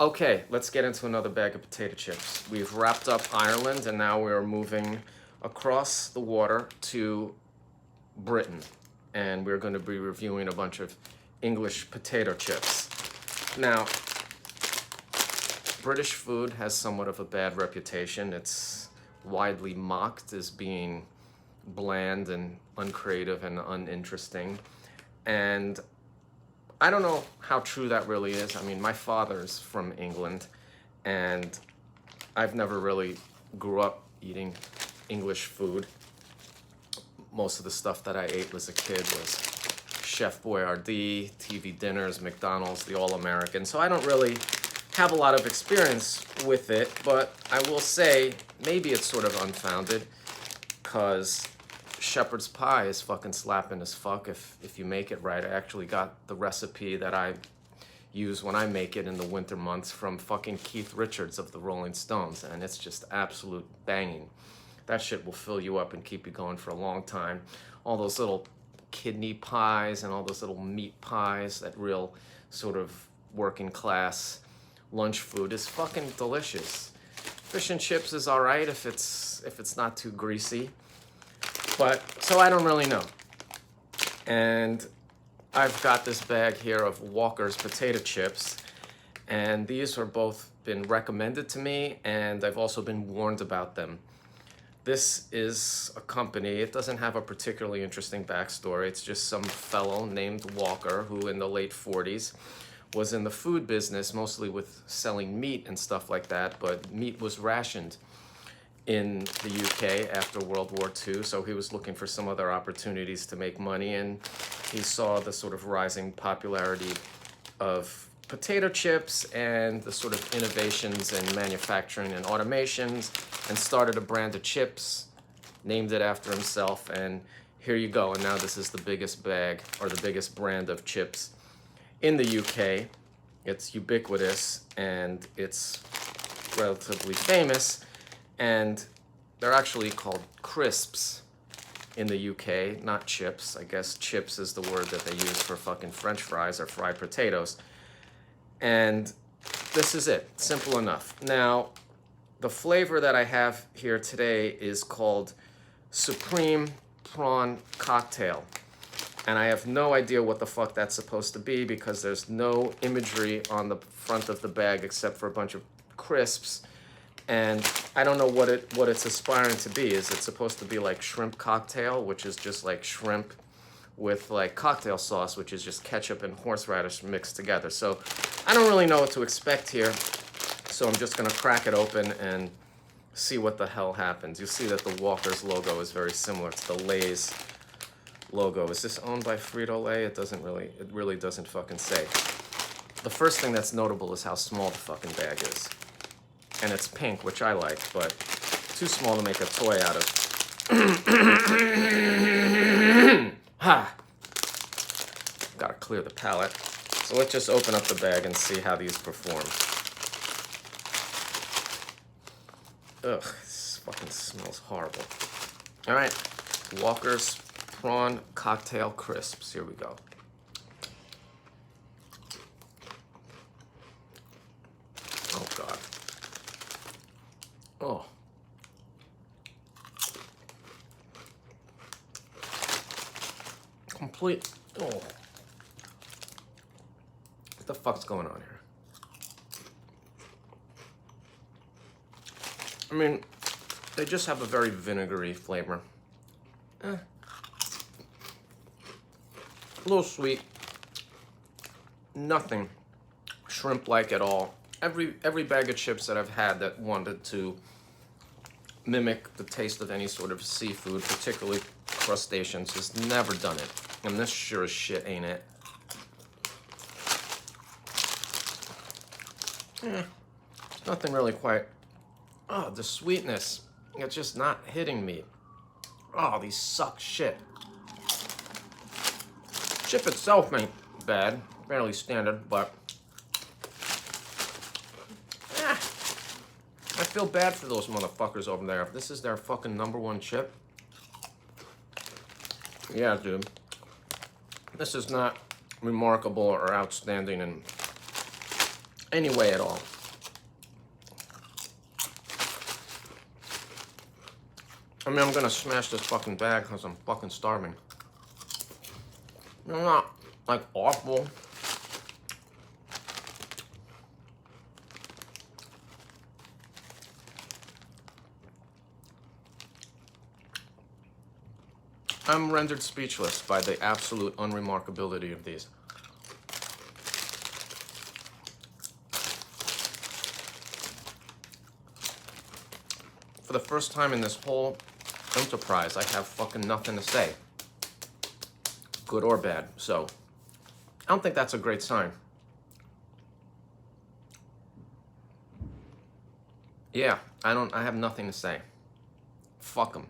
Okay, let's get into another bag of potato chips. We've wrapped up Ireland and now we're moving across the water to Britain. And we're going to be reviewing a bunch of English potato chips. Now, British food has somewhat of a bad reputation. It's widely mocked as being bland and uncreative and uninteresting. And I don't know how true that really is. I mean, my father's from England, and I've never really grew up eating English food. Most of the stuff that I ate as a kid was Chef Boyardee, TV dinners, McDonald's, the All-American. So I don't really have a lot of experience with it, but I will say maybe it's sort of unfounded, because shepherd's pie is fucking slapping as fuck if you make it right. I actually got the recipe that I use when I make it in the winter months from fucking Keith Richards of the Rolling Stones, and it's just absolute banging. That shit will fill you up and keep you going for a long time. All those little kidney pies and all those little meat pies, that real sort of working class lunch food is fucking delicious. Fish and chips is all right if it's not too greasy. But, so I don't really know. And I've got this bag here of Walker's potato chips, and these are both been recommended to me, and I've also been warned about them. This is a company, it doesn't have a particularly interesting backstory. It's just some fellow named Walker who in the late 40s was in the food business, mostly with selling meat and stuff like that, but meat was rationed in the UK after World War II, so he was looking for some other opportunities to make money, and he saw the sort of rising popularity of potato chips and the sort of innovations in manufacturing and automations, and started a brand of chips, named it after himself, and here you go. And now this is the biggest bag, or the biggest brand of chips in the UK. It's ubiquitous and it's relatively famous. And they're actually called crisps in the UK, not chips. I guess chips is the word that they use for fucking French fries or fried potatoes. And this is it, simple enough. Now, the flavor that I have here today is called Supreme Prawn Cocktail. And I have no idea what the fuck that's supposed to be, because there's no imagery on the front of the bag except for a bunch of crisps. And I don't know what it's aspiring to be. Is it supposed to be like shrimp cocktail, which is just like shrimp with like cocktail sauce, which is just ketchup and horseradish mixed together? So I don't really know what to expect here. So I'm just gonna crack it open and see what the hell happens. You'll see that the Walker's logo is very similar to the Lay's logo. Is this owned by Frito-Lay? It really doesn't fucking say. The first thing that's notable is how small the fucking bag is. And it's pink, which I like, but too small to make a toy out of. Ha! Gotta clear the palate. So let's just open up the bag and see how these perform. Ugh, this fucking smells horrible. All right, Walker's Prawn Cocktail Crisps. Here we go. Oh, God. Oh. Complete. Oh. What the fuck's going on here? I mean, they just have a very vinegary flavor. A little sweet. Nothing shrimp-like at all. Every bag of chips that I've had that wanted to mimic the taste of any sort of seafood, particularly crustaceans, has never done it. And this sure as shit ain't it. Nothing really quite. Oh, the sweetness. It's just not hitting me. Oh, these suck shit. Chip itself ain't bad. Fairly standard, but I feel bad for those motherfuckers over there. If this is their fucking #1 chip. Yeah, dude. This is not remarkable or outstanding in any way at all. I mean, I'm gonna smash this fucking bag because I'm fucking starving. They're not, like, awful. I'm rendered speechless by the absolute unremarkability of these. For the first time in this whole enterprise, I have fucking nothing to say. Good or bad. So, I don't think that's a great sign. Yeah, I have nothing to say. Fuck them.